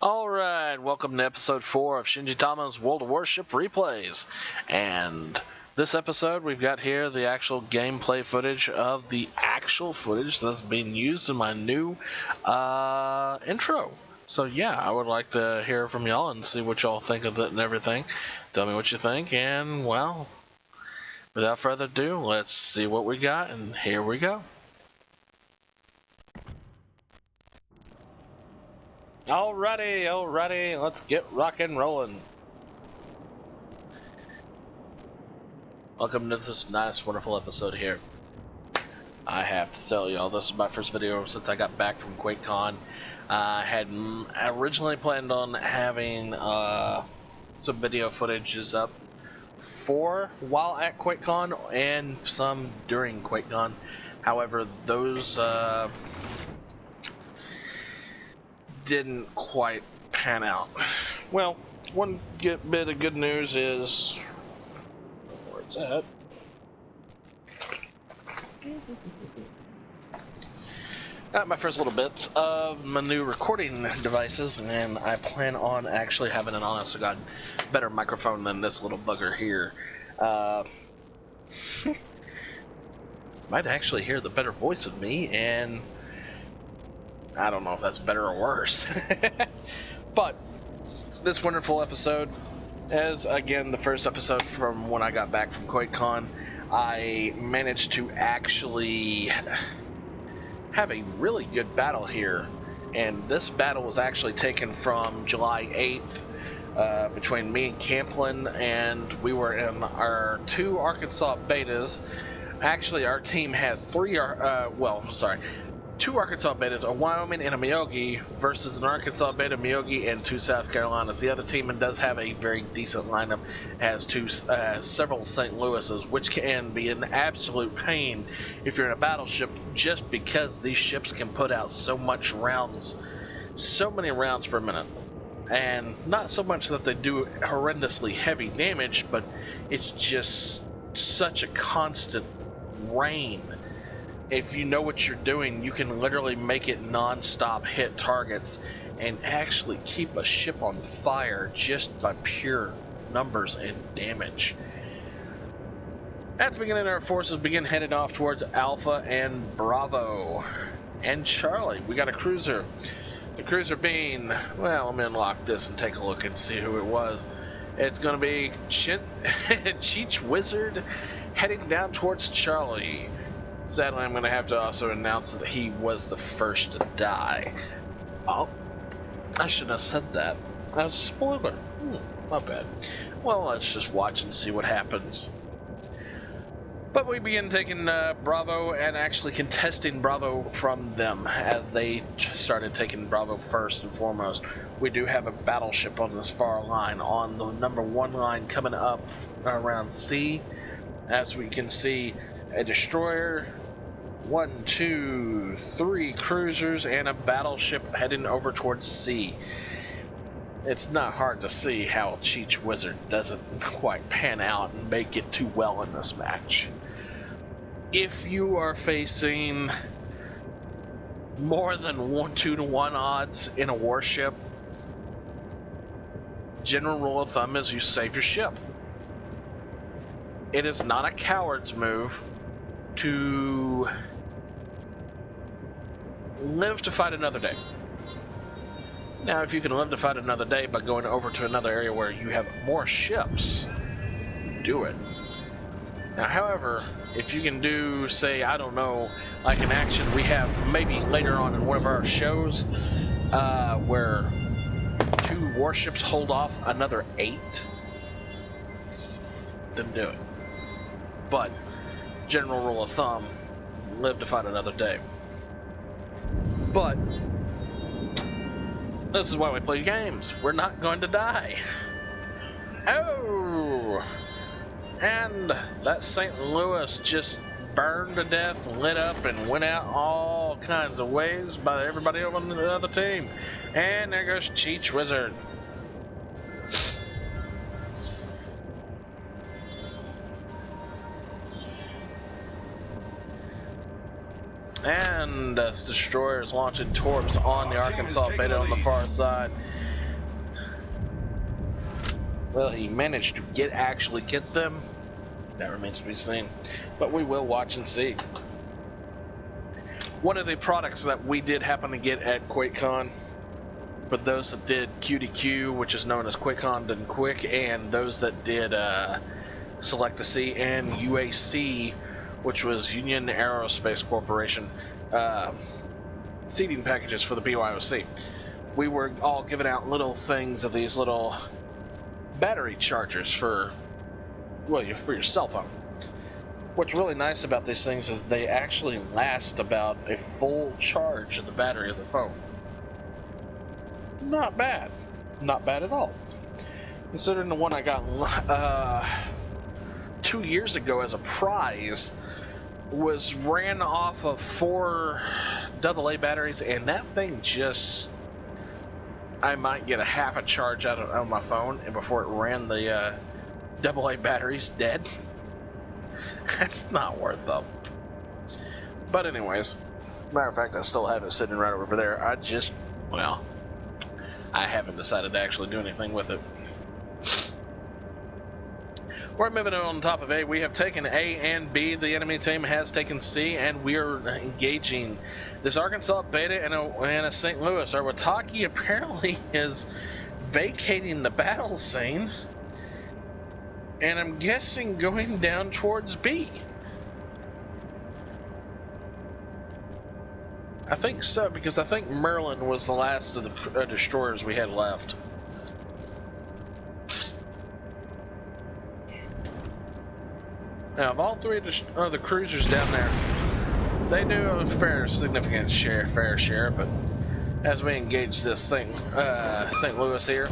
Alright, welcome to episode 4 of Shinjitama's World of Warship replays. And this episode we've got here the actual gameplay footage of the actual footage that's being used in my new intro. So yeah, I would like to hear from y'all and see what y'all think of it and everything. Tell me what you think, and well, without further ado, let's see what we got, and here we go. Alrighty, let's get rockin' rollin'. Welcome to this nice, wonderful episode here. I have to tell y'all, this is my first video since I got back from QuakeCon. I had originally planned on having some video footages up for while at QuakeCon and some during QuakeCon. However, those didn't quite pan out. Well, one bit of good news is, where's that? Got my first little bits of my new recording devices, and I plan on actually having an honest to God better microphone than this little bugger here. Might actually hear the better voice of me, and I don't know if that's better or worse. But this wonderful episode is, again, the first episode from when I got back from QuakeCon. I managed to actually have a really good battle here. And this battle was actually taken from July 8th between me and Camplin, and we were in our 2 Arkansas betas. Actually, our team has 2 Arkansas betas, a Wyoming and a Myoko, versus an Arkansas beta, Myoko, and 2 South Carolinas. The other team does have a very decent lineup, has several St. Louis's, which can be an absolute pain if you're in a battleship, just because these ships can put out so many rounds per minute. And not so much that they do horrendously heavy damage, but it's just such a constant rain. If you know what you're doing, you can literally make it non-stop hit targets and actually keep a ship on fire just by pure numbers and damage. At the beginning, our forces begin heading off towards Alpha and Bravo. And Charlie, we got a cruiser. The cruiser being, well, let me unlock this and take a look and see who it was. It's going to be Cheech Wizard heading down towards Charlie. Sadly, I'm going to have to also announce that he was the first to die. Oh, I shouldn't have said that. That was a spoiler. My bad. Well, let's just watch and see what happens. But we begin taking Bravo and actually contesting Bravo from them as they started taking Bravo first and foremost. We do have a battleship on this far line on the number 1 line coming up around C. As we can see, a destroyer, 1, 2, 3 cruisers, and a battleship heading over towards C. It's not hard to see how Cheech Wizard doesn't quite pan out and make it too well in this match. If you are facing more than 2-to-1 odds in a warship, general rule of thumb is you save your ship. It is not a coward's move to live to fight another day. Now, if you can live to fight another day by going over to another area where you have more ships, do it. Now, however, if you can do, say, I don't know, like an action we have maybe later on in one of our shows, where 2 warships hold off another 8, then do it. But general rule of thumb, live to fight another day. But this is why we play games. We're not going to die. Oh, and that St. Louis just burned to death, lit up, and went out all kinds of ways by everybody over on the other team. And there goes Cheech Wizard. And destroyers launching torps on the Arkansas beta on the far side. Will he manage to actually get them? That remains to be seen. But we will watch and see. One of the products that we did happen to get at QuakeCon, for those that did QDQ, which is known as QuakeCon Done Quick, and those that did Select to See and UAC, which was Union Aerospace Corporation, seating packages for the BYOC. We were all giving out little things of these little battery chargers for, well, for your cell phone. What's really nice about these things is they actually last about a full charge of the battery of the phone. Not bad. Not bad at all. Considering the one I got 2 years ago as a prize ran off of 4 AA batteries, and that thing just, I might get a half a charge out of my phone, and before it ran the AA batteries dead. That's not worth them. But anyways, matter of fact, I still have it sitting right over there. I haven't decided to actually do anything with it. We're moving on top of A. We have taken A and B. The enemy team has taken C, and we are engaging this Arkansas Beta and a St. Louis. Our Wataki apparently is vacating the battle scene, and I'm guessing going down towards B. I think so, because I think Merlin was the last of the destroyers we had left. Now, of all 3 of the cruisers down there, they do a significant fair share, but as we engage this St. Louis here,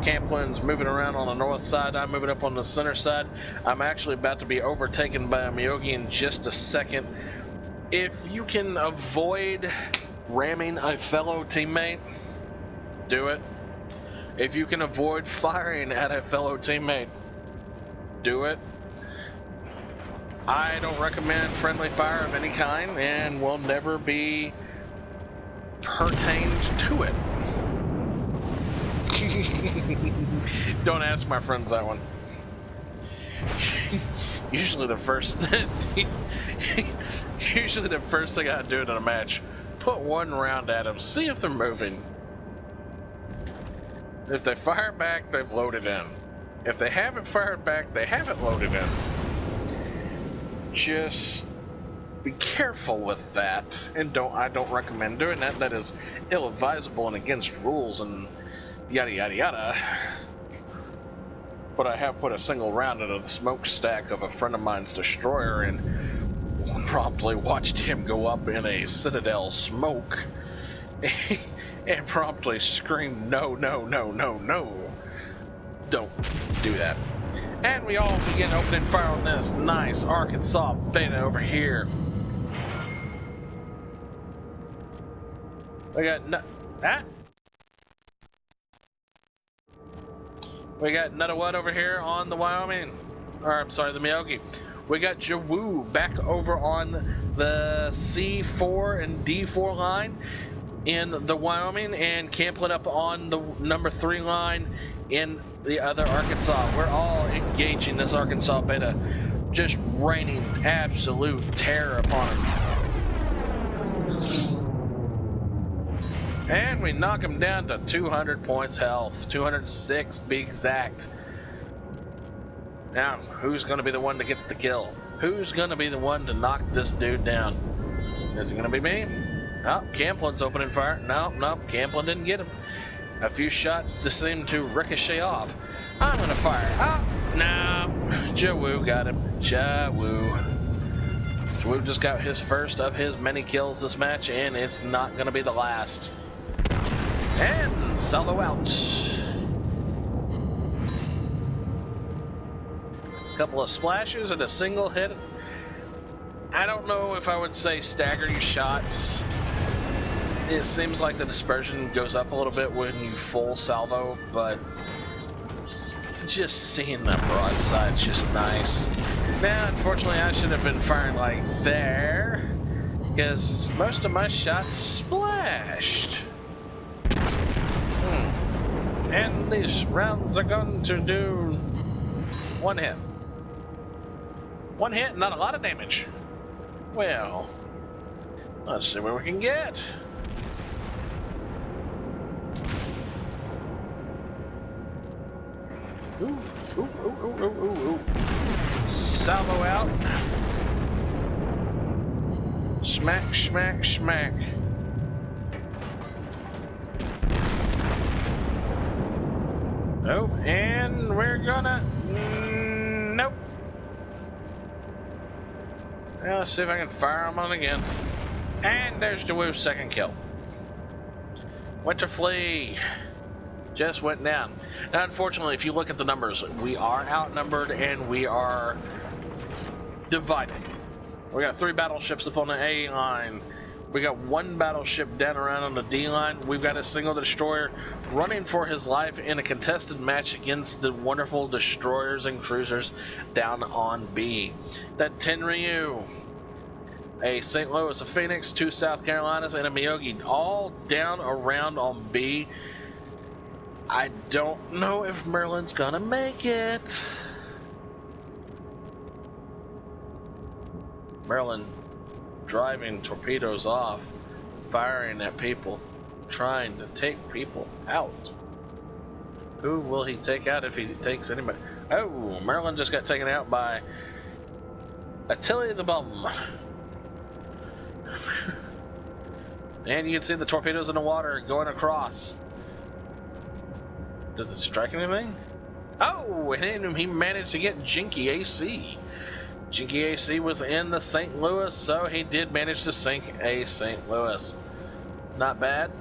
Camplin's moving around on the north side, I'm moving up on the center side. I'm actually about to be overtaken by a Myoko in just a second. If you can avoid ramming a fellow teammate, do it. If you can avoid firing at a fellow teammate, do it. I don't recommend friendly fire of any kind, and will never be pertained to it. Don't ask my friends that one. Usually the first thing I do in a match, put one round at them, see if they're moving. If they fire back, they've loaded in. If they haven't fired back, they haven't loaded in. Just be careful with that, and I don't recommend doing that. That is ill-advisable and against rules and yada yada yada. But I have put a single round into the smokestack of a friend of mine's destroyer and promptly watched him go up in a Citadel smoke and promptly screamed, no, no, no, no, no. Don't do that. And we all begin opening fire on this nice Arkansas Beta over here. We got We got Nuttawood over here on the Wyoming, or I'm sorry, the Myoko. We got Jawu back over on the C4 and D4 line in the Wyoming, and Camplin up on the number 3 line in the other Arkansas. We're all engaging this Arkansas Beta, just raining absolute terror upon him. And we knock him down to 200 points health, 206 to be exact. Now, who's going to be the one to get the kill? Who's going to be the one to knock this dude down? Is it going to be me? Oh, Camplin's opening fire. No, Camplin didn't get him. A few shots just seem to ricochet off. I'm going to fire. Oh, no. Jawu got him. Jawu just got his first of his many kills this match, and it's not going to be the last. And solo out. A couple of splashes and a single hit. I don't know if I would say stagger your shots. It seems like the dispersion goes up a little bit when you full salvo, but just seeing that broadside is just nice. Now, unfortunately, I should have been firing like there, because most of my shots splashed. And these rounds are going to do one hit. One hit, not a lot of damage. Well, let's see what we can get. Ooh, ooh, ooh, ooh, ooh, ooh, ooh. Salvo out. Smack, smack, smack. Oh, and we're gonna... nope. Well, let's see if I can fire him on again. And there's Dewoo's second kill. Winter Flea just went down. Now, unfortunately, if you look at the numbers, we are outnumbered and we are divided. We got 3 battleships up on the A line. We got 1 battleship down around on the D line. We've got a single destroyer running for his life in a contested match against the wonderful destroyers and cruisers down on B. That Tenryu, a St. Louis, a Phoenix, 2 South Carolinas, and a Myoko, all down around on B. I don't know if Merlin's gonna make it. Merlin driving torpedoes off, firing at people, trying to take people out. Who will he take out if he takes anybody? Oh, Merlin just got taken out by Attila the Bum. And you can see the torpedoes in the water going across. Does it strike anything? Oh, and he managed to get Jinky AC. Jinky AC was in the St. Louis, so he did manage to sink a St. Louis. Not bad.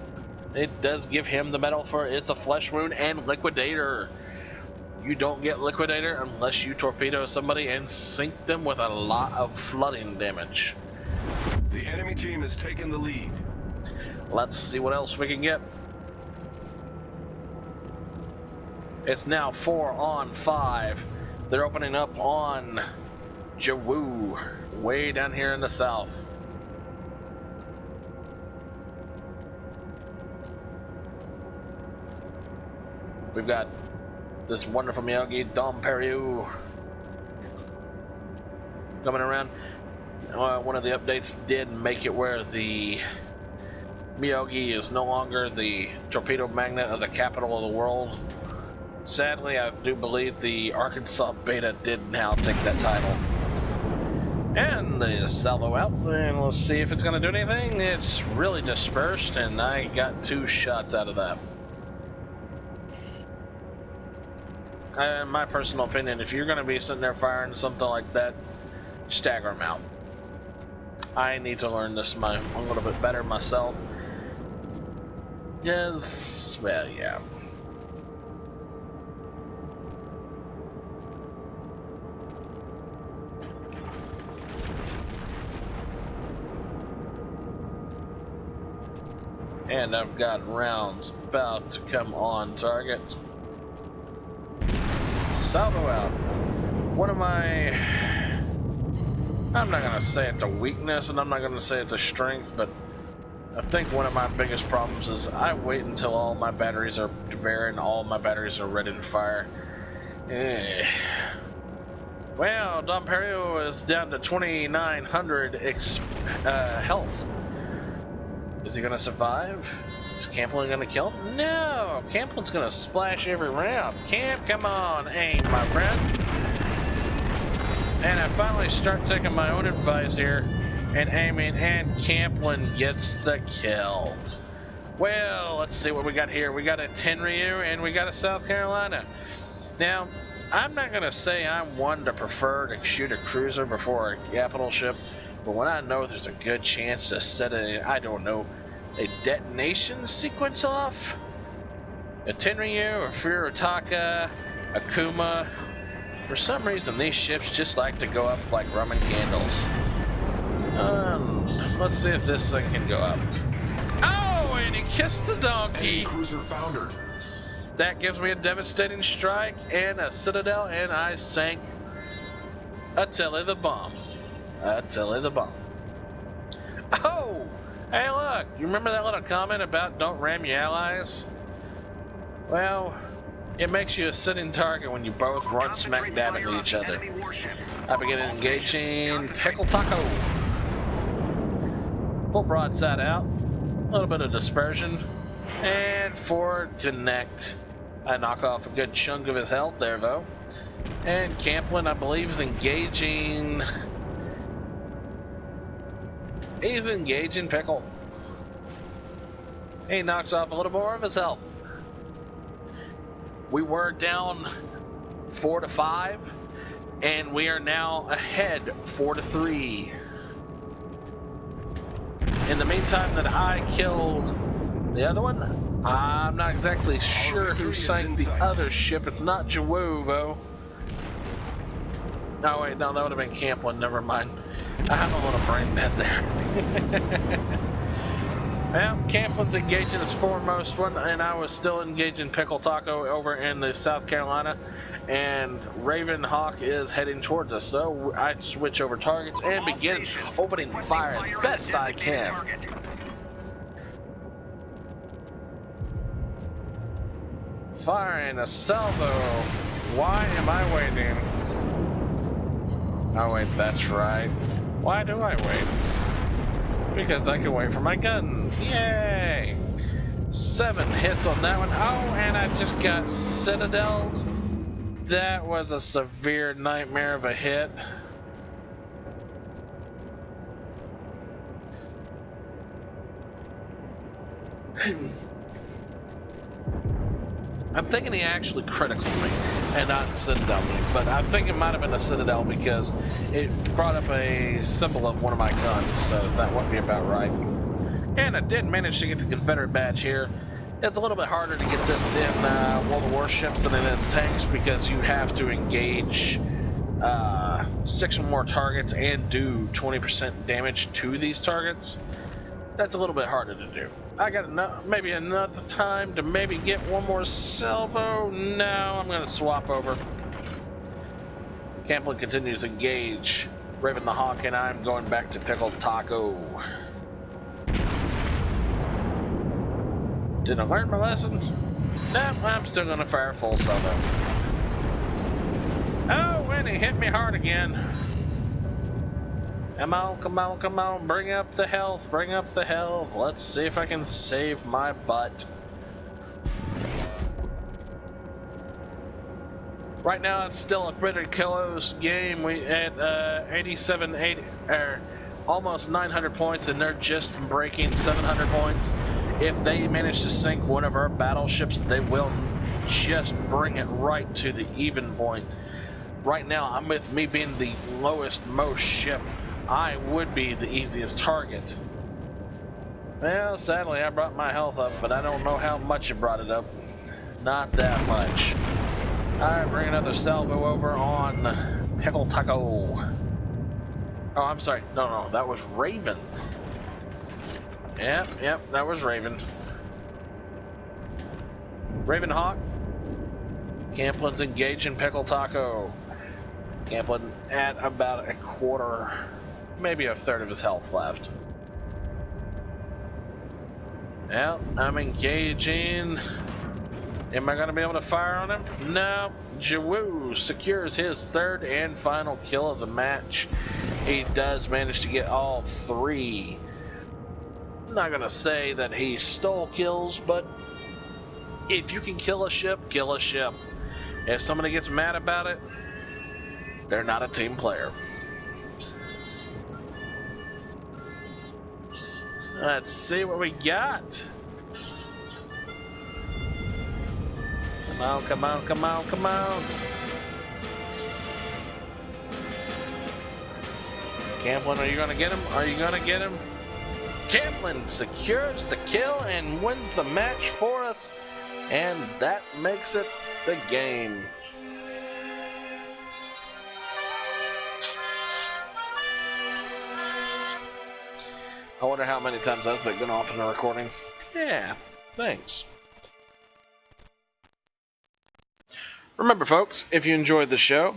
It does give him the medal for it's a flesh wound and liquidator. You don't get liquidator unless you torpedo somebody and sink them with a lot of flooding damage. The enemy team has taken the lead. Let's see what else we can get. It's now 4 on 5. They're opening up on Jawoo, way down here in the south. We've got this wonderful Myoko, Dom Perriou, coming around. One of the updates did make it where the Myoko is no longer the torpedo magnet of the capital of the world. Sadly, I do believe the Arkansas beta did now take that title. And the salvo out, and let's see if it's going to do anything. It's really dispersed, and I got 2 shots out of that. In my personal opinion, if you're going to be sitting there firing something like that, stagger them out. I need to learn this a little bit better myself. Yes, well, yeah. And I've got rounds about to come on target. Salvo out. One of my... I'm not going to say it's a weakness, and I'm not going to say it's a strength, but I think one of my biggest problems is I wait until all my batteries are bare and all my batteries are ready to fire. Well, Dom Perriou is down to 2,900 health. Is he going to survive? Is Camplin going to kill him? No! Camplin's going to splash every round. Camp, come on, aim, my friend. And I finally start taking my own advice here and aiming, and Camplin gets the kill. Well, let's see what we got here. We got a Tenryu and we got a South Carolina. Now, I'm not going to say I'm one to prefer to shoot a cruiser before a capital ship, but when I know there's a good chance to set I don't know, a detonation sequence off, a Tenryu, a Furitaka, a Kuma, for some reason these ships just like to go up like Roman candles. Let's see if this thing can go up. Oh, and he kissed the donkey! Cruiser foundered. That gives me a devastating strike and a citadel, and I sank Attila the Bomb. Attila the Bomb. Oh! Hey look, you remember that little comment about don't ram your allies? Well, it makes you a sitting target when you both run smack dab into each other. I begin engaging Pickle Taco. Full broadside out. A little bit of dispersion. And forward connect. I knock off a good chunk of his health there, though. And Camplin, I believe, is engaging... He's engaging Pickle. He knocks off a little more of his health. We were down 4-5, and we are now ahead 4-3. In the meantime that I killed the other one, I'm not exactly sure who sank the other ship. It's not Jawu, though. No, wait, no, that would have been Camplin. Never mind. I have a little brain dead there. Well, Camplin's engaging his foremost one, and I was still engaging Pickle Taco over in the South Carolina, and Raven Hawk is heading towards us. So I switch over targets and begin opening fire as best I can. Firing a salvo. Why am I waiting? Oh wait, that's right. Why do I wait? Because I can wait for my guns. Yay! 7 hits on that one. Oh, and I just got Citadel'd. That was a severe nightmare of a hit. I'm thinking he actually critical me and not Citadel me, but I think it might have been a Citadel because it brought up a symbol of one of my guns, so that wouldn't be about right. And I did manage to get the Confederate badge here. It's a little bit harder to get this in World of Warships than in its tanks because you have to engage 6 or more targets and do 20% damage to these targets. That's a little bit harder to do. I got maybe another time to maybe get one more salvo. No, I'm going to swap over. Camplin continues to engage Raven the Hawk, and I'm going back to Pickle Taco. Did I learn my lesson? No, I'm still going to fire full salvo. Oh, and he hit me hard again. Come on, come on, come on, bring up the health, bring up the health. Let's see if I can save my butt. Right now it's still a pretty close game. We at 80, almost 900 points, and they're just breaking 700 points. If they manage to sink one of our battleships, they will just bring it right to the even point. Right now, I'm with me being the lowest most ship. I would be the easiest target. Well, sadly, I brought my health up, but I don't know how much it brought it up. Not that much. Alright, bring another salvo over on Pickle Taco. Oh, I'm sorry. No, that was Raven. Yep, that was Raven. Raven Hawk. Camplin's engaging Pickle Taco. Camplin at about a quarter, maybe a third of his health left. Well, I'm engaging. Am I going to be able to fire on him? No. Jawu secures his third and final kill of the match. He does manage to get all 3. I'm not going to say that he stole kills, but if you can kill a ship, kill a ship. If somebody gets mad about it, they're not a team player. Let's see what we got. Come on, come on, come on, come on. Camplin, are you going to get him? Are you going to get him? Camplin secures the kill and wins the match for us. And that makes it the game. I wonder how many times that's been going off in the recording. Yeah, thanks. Remember, folks, if you enjoyed the show,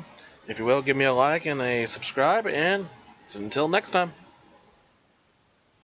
if you will, give me a like and a subscribe, and until next time.